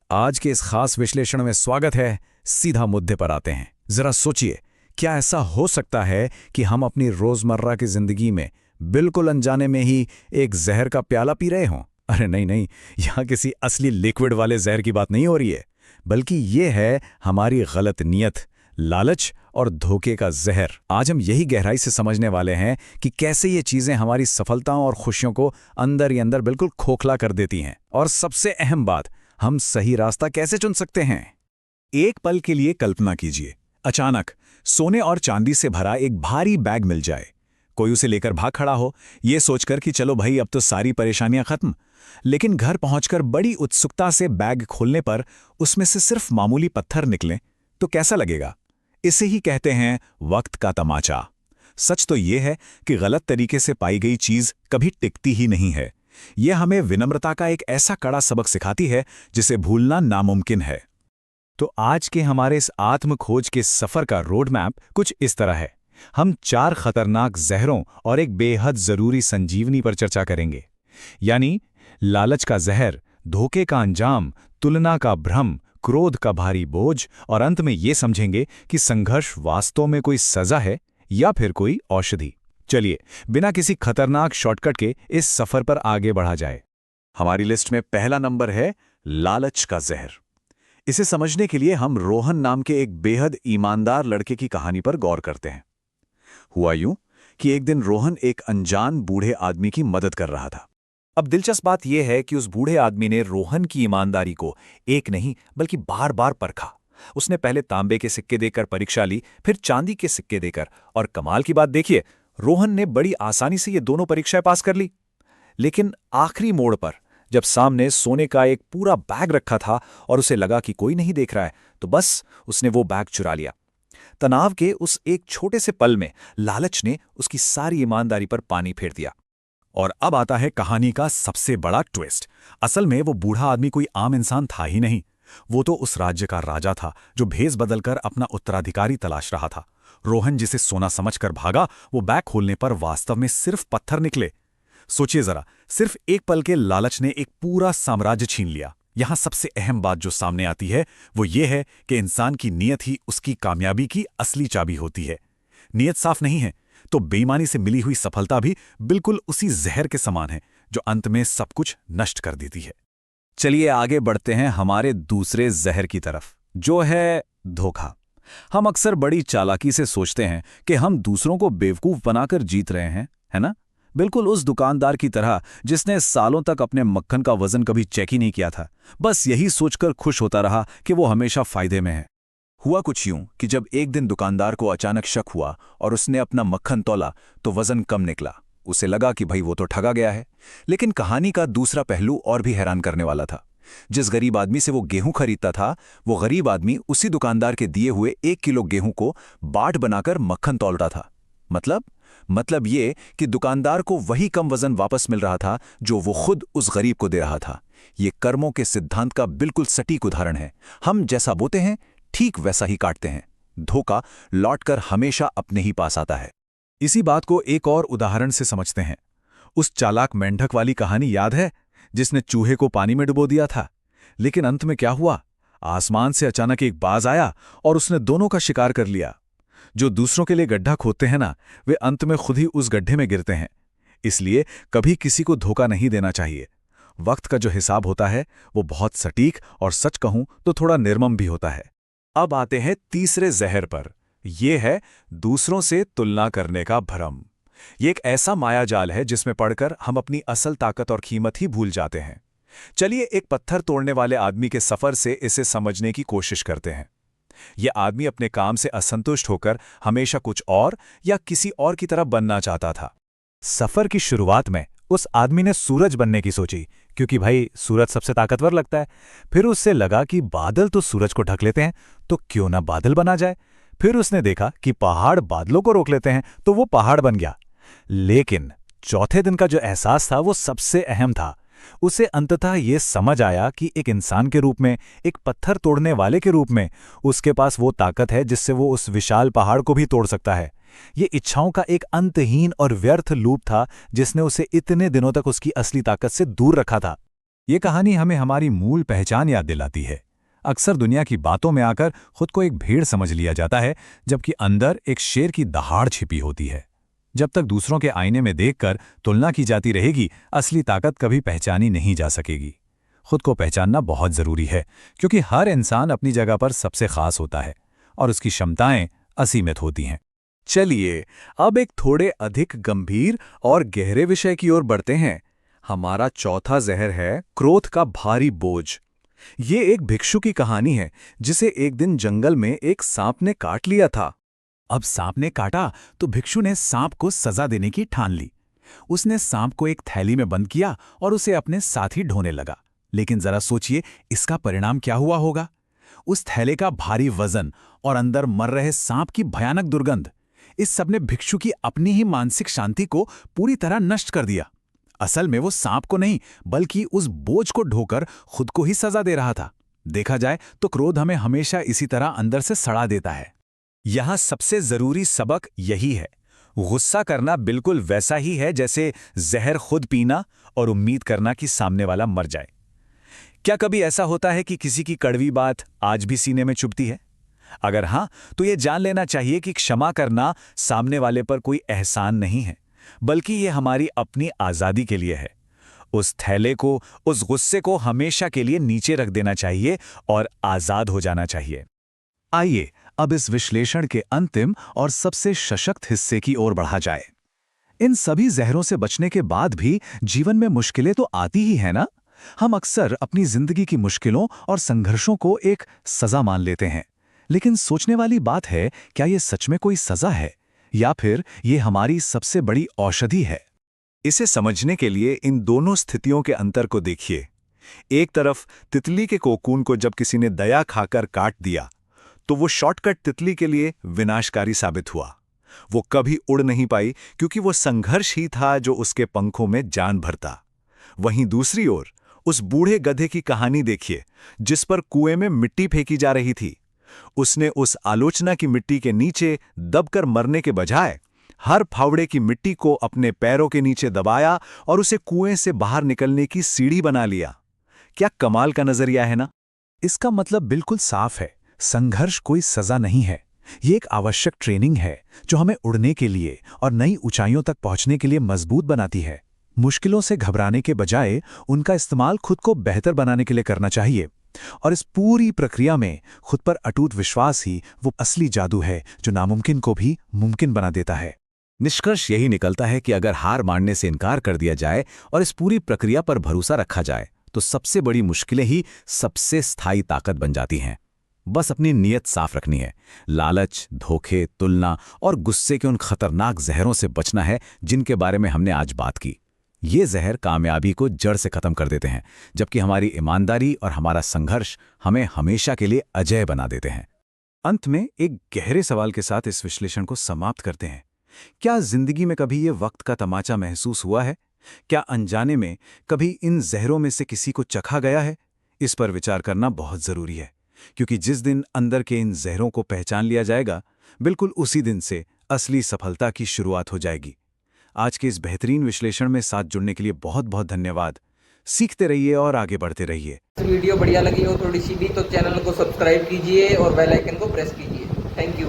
आज के इस खास विश्लेषण में स्वागत है। सीधा मुद्दे पर आते हैं। जरा सोचिए, क्या ऐसा हो सकता है कि हम अपनी रोजमर्रा की जिंदगी में बिल्कुल अनजाने में ही एक जहर का प्याला पी रहे हों? अरे नहीं नहीं, यहाँ किसी असली लिक्विड वाले जहर की बात नहीं हो रही है, बल्कि ये है हमारी गलत नीयत, लालच और धोखे का जहर। आज हम यही गहराई से समझने वाले हैं कि कैसे ये चीजें हमारी सफलताओं और खुशियों को अंदर ही अंदर बिल्कुल खोखला कर देती हैं। और सबसे अहम बात, हम सही रास्ता कैसे चुन सकते हैं। एक पल के लिए कल्पना कीजिए, अचानक सोने और चांदी से भरा एक भारी बैग मिल जाए। कोई उसे लेकर भाग खड़ा हो, ये सोचकर कि चलो भाई अब तो सारी परेशानियां खत्म। लेकिन घर पहुंचकर बड़ी उत्सुकता से बैग खोलने पर उसमें से सिर्फ मामूली पत्थर निकलें तो कैसा लगेगा? इसे ही कहते हैं वक्त का तमाचा। सच तो ये है कि गलत तरीके से पाई गई चीज कभी टिकती ही नहीं है। यह हमें विनम्रता का एक ऐसा कड़ा सबक सिखाती है जिसे भूलना नामुमकिन है। तो आज के हमारे इस आत्म खोज के सफर का रोड मैप कुछ इस तरह है। हम 4 खतरनाक जहरों और एक बेहद जरूरी संजीवनी पर चर्चा करेंगे, यानी लालच का जहर, धोखे का अंजाम, तुलना का भ्रम, क्रोध का भारी बोझ, और अंत में ये समझेंगे कि संघर्ष वास्तव में कोई सजा है या फिर कोई औषधि। चलिए बिना किसी खतरनाक शॉर्टकट के इस सफर पर आगे बढ़ा जाए। हमारी लिस्ट में पहला नंबर है लालच का जहर। इसे समझने के लिए हम रोहन नाम के एक बेहद ईमानदार लड़के की कहानी पर गौर करते हैं। हुआ यूं कि एक दिन रोहन एक अनजान बूढ़े आदमी की मदद कर रहा था। अब दिलचस्प बात यह है कि उस बूढ़े आदमी ने रोहन की ईमानदारी को एक नहीं बल्कि बार बार परखा। उसने पहले तांबे के सिक्के देकर परीक्षा ली, फिर चांदी के सिक्के देकर, और कमाल की बात देखिए, रोहन ने बड़ी आसानी से ये दोनों परीक्षाएं पास कर ली। लेकिन आखिरी मोड़ पर जब सामने सोने का एक पूरा बैग रखा था और उसे लगा कि कोई नहीं देख रहा है, तो बस उसने वो बैग चुरा लिया। तनाव के उस एक छोटे से पल में लालच ने उसकी सारी ईमानदारी पर पानी फेर दिया। और अब आता है कहानी का सबसे बड़ा ट्विस्ट। असल में वो बूढ़ा आदमी कोई आम इंसान था ही नहीं। वो तो उस राज्य का राजा था जो भेष बदलकर अपना उत्तराधिकारी तलाश रहा था। रोहन जिसे सोना समझकर भागा, वो बैग खोलने पर वास्तव में सिर्फ पत्थर निकले। सोचिए जरा, सिर्फ एक पल के लालच ने एक पूरा साम्राज्य छीन लिया। यहां सबसे अहम बात जो सामने आती है वो ये है कि इंसान की नीयत ही उसकी कामयाबी की असली चाबी होती है। नीयत साफ नहीं है तो बेईमानी से मिली हुई सफलता भी बिल्कुल उसी जहर के समान है जो अंत में सब कुछ नष्ट कर देती है। चलिए आगे बढ़ते हैं हमारे दूसरे जहर की तरफ, जो है धोखा। हम अक्सर बड़ी चालाकी से सोचते हैं कि हम दूसरों को बेवकूफ बनाकर जीत रहे हैं, है ना? बिल्कुल उस दुकानदार की तरह जिसने सालों तक अपने मक्खन का वजन कभी चेक ही नहीं किया था, बस यही सोचकर खुश होता रहा कि वो हमेशा फायदे में है। हुआ कुछ यूं कि जब एक दिन दुकानदार को अचानक शक हुआ और उसने अपना मक्खन तौला तो वजन कम निकला। उसे लगा कि भाई वो तो ठगा गया है। लेकिन कहानी का दूसरा पहलू और भी हैरान करने वाला था। जिस गरीब आदमी से वो गेहूं खरीदता था, वो गरीब आदमी उसी दुकानदार के दिए हुए 1 किलो गेहूं को बाट बनाकर मक्खन तौलता था। मतलब ये कि दुकानदार को वही कम वजन वापस मिल रहा था जो वो खुद उस गरीब को दे रहा था। ये कर्मों के सिद्धांत का बिल्कुल सटीक उदाहरण है। हम जैसा बोते हैं ठीक वैसा ही काटते हैं। धोखा लौटकर हमेशा अपने ही पास आता है। इसी बात को एक और उदाहरण से समझते हैं। उस चालाक मेंढक वाली कहानी याद है, जिसने चूहे को पानी में डुबो दिया था? लेकिन अंत में क्या हुआ? आसमान से अचानक एक बाज आया और उसने दोनों का शिकार कर लिया। जो दूसरों के लिए गड्ढा खोदते हैं ना, वे अंत में खुद ही उस गड्ढे में गिरते हैं। इसलिए कभी किसी को धोखा नहीं देना चाहिए। वक्त का जो हिसाब होता है वो बहुत सटीक और सच कहूं तो थोड़ा निर्मम भी होता है। अब आते हैं तीसरे जहर पर। यह है दूसरों से तुलना करने का भ्रम। ये एक ऐसा मायाजाल है जिसमें पड़कर हम अपनी असल ताकत और कीमत ही भूल जाते हैं। चलिए एक पत्थर तोड़ने वाले आदमी के सफर से इसे समझने की कोशिश करते हैं। यह आदमी अपने काम से असंतुष्ट होकर हमेशा कुछ और या किसी और की तरह बनना चाहता था। सफर की शुरुआत में उस आदमी ने सूरज बनने की सोची, क्योंकि भाई सूरज सबसे ताकतवर लगता है। फिर उससे लगा कि बादल तो सूरज को ढक लेते हैं, तो क्यों ना बादल बना जाए। फिर उसने देखा कि पहाड़ बादलों को रोक लेते हैं, तो वो पहाड़ बन गया। लेकिन चौथे दिन का जो एहसास था वो सबसे अहम था। उसे अंततः ये समझ आया कि एक इंसान के रूप में, एक पत्थर तोड़ने वाले के रूप में उसके पास वो ताकत है जिससे वो उस विशाल पहाड़ को भी तोड़ सकता है। ये इच्छाओं का एक अंतहीन और व्यर्थ लूप था जिसने उसे इतने दिनों तक उसकी असली ताकत से दूर रखा था। ये कहानी हमें हमारी मूल पहचान याद दिलाती है। अक्सर दुनिया की बातों में आकर खुद को एक भेड़ समझ लिया जाता है, जबकि अंदर एक शेर की दहाड़ छिपी होती है। जब तक दूसरों के आईने में देखकर तुलना की जाती रहेगी, असली ताकत कभी पहचानी नहीं जा सकेगी। खुद को पहचानना बहुत जरूरी है, क्योंकि हर इंसान अपनी जगह पर सबसे खास होता है और उसकी क्षमताएं असीमित होती हैं। चलिए अब एक थोड़े अधिक गंभीर और गहरे विषय की ओर बढ़ते हैं। हमारा चौथा जहर है क्रोध का भारी बोझ। ये एक भिक्षु की कहानी है जिसे एक दिन जंगल में एक सांप ने काट लिया था। अब सांप ने काटा तो भिक्षु ने सांप को सजा देने की ठान ली। उसने सांप को एक थैली में बंद किया और उसे अपने साथ ही ढोने लगा। लेकिन जरा सोचिए, इसका परिणाम क्या हुआ होगा? उस थैले का भारी वजन और अंदर मर रहे सांप की भयानक दुर्गंध, इस सब ने भिक्षु की अपनी ही मानसिक शांति को पूरी तरह नष्ट कर दिया। असल में वो सांप को नहीं, बल्कि उस बोझ को ढोकर खुद को ही सजा दे रहा था। देखा जाए तो क्रोध हमें हमेशा इसी तरह अंदर से सड़ा देता है। यहां सबसे जरूरी सबक यही है, गुस्सा करना बिल्कुल वैसा ही है जैसे जहर खुद पीना और उम्मीद करना कि सामने वाला मर जाए। क्या कभी ऐसा होता है कि किसी की कड़वी बात आज भी सीने में चुभती है? अगर हां, तो यह जान लेना चाहिए कि क्षमा करना सामने वाले पर कोई एहसान नहीं है, बल्कि यह हमारी अपनी आजादी के लिए है। उस थैले को, उस गुस्से को हमेशा के लिए नीचे रख देना चाहिए और आजाद हो जाना चाहिए। आइए अब इस विश्लेषण के अंतिम और सबसे सशक्त हिस्से की ओर बढ़ा जाए। इन सभी जहरों से बचने के बाद भी जीवन में मुश्किलें तो आती ही है ना? हम अक्सर अपनी जिंदगी की मुश्किलों और संघर्षों को एक सजा मान लेते हैं, लेकिन सोचने वाली बात है, क्या ये सच में कोई सजा है या फिर ये हमारी सबसे बड़ी औषधि है? इसे समझने के लिए इन दोनों स्थितियों के अंतर को देखिए। एक तरफ तितली के कोकून को जब किसी ने दया खाकर काट दिया, तो वो शॉर्टकट तितली के लिए विनाशकारी साबित हुआ। वो कभी उड़ नहीं पाई क्योंकि वो संघर्ष ही था जो उसके पंखों में जान भरता। वहीं दूसरी ओर उस बूढ़े गधे की कहानी देखिए, जिस पर कुएं में मिट्टी फेंकी जा रही थी। उसने उस आलोचना की मिट्टी के नीचे दबकर मरने के बजाय हर फावड़े की मिट्टी को अपने पैरों के नीचे दबाया और उसे कुएं से बाहर निकलने की सीढ़ी बना लिया। क्या कमाल का नजरिया है ना? इसका मतलब बिल्कुल साफ है, संघर्ष कोई सजा नहीं है। ये एक आवश्यक ट्रेनिंग है जो हमें उड़ने के लिए और नई ऊंचाइयों तक पहुंचने के लिए मजबूत बनाती है। मुश्किलों से घबराने के बजाय उनका इस्तेमाल खुद को बेहतर बनाने के लिए करना चाहिए, और इस पूरी प्रक्रिया में खुद पर अटूट विश्वास ही वो असली जादू है जो नामुमकिन को भी मुमकिन बना देता है। निष्कर्ष यही निकलता है कि अगर हार मानने से इनकार कर दिया जाए और इस पूरी प्रक्रिया पर भरोसा रखा जाए, तो सबसे बड़ी मुश्किलें ही सबसे स्थायी ताकत बन जाती हैं। बस अपनी नीयत साफ रखनी है। लालच, धोखे, तुलना और गुस्से के उन खतरनाक जहरों से बचना है जिनके बारे में हमने आज बात की। ये जहर कामयाबी को जड़ से खत्म कर देते हैं, जबकि हमारी ईमानदारी और हमारा संघर्ष हमें हमेशा के लिए अजेय बना देते हैं। अंत में एक गहरे सवाल के साथ इस विश्लेषण को समाप्त करते हैं। क्या जिंदगी में कभी ये वक्त का तमाचा महसूस हुआ है? क्या अनजाने में कभी इन जहरों में से किसी को चखा गया है? इस पर विचार करना बहुत जरूरी है, क्योंकि जिस दिन अंदर के इन जहरों को पहचान लिया जाएगा, बिल्कुल उसी दिन से असली सफलता की शुरुआत हो जाएगी। आज के इस बेहतरीन विश्लेषण में साथ जुड़ने के लिए बहुत बहुत धन्यवाद। सीखते रहिए और आगे बढ़ते रहिए। वीडियो बढ़िया लगी हो थोड़ी सी भी, तो चैनल को सब्सक्राइब कीजिए और बेल आइकन को प्रेस कीजिए। Thank you.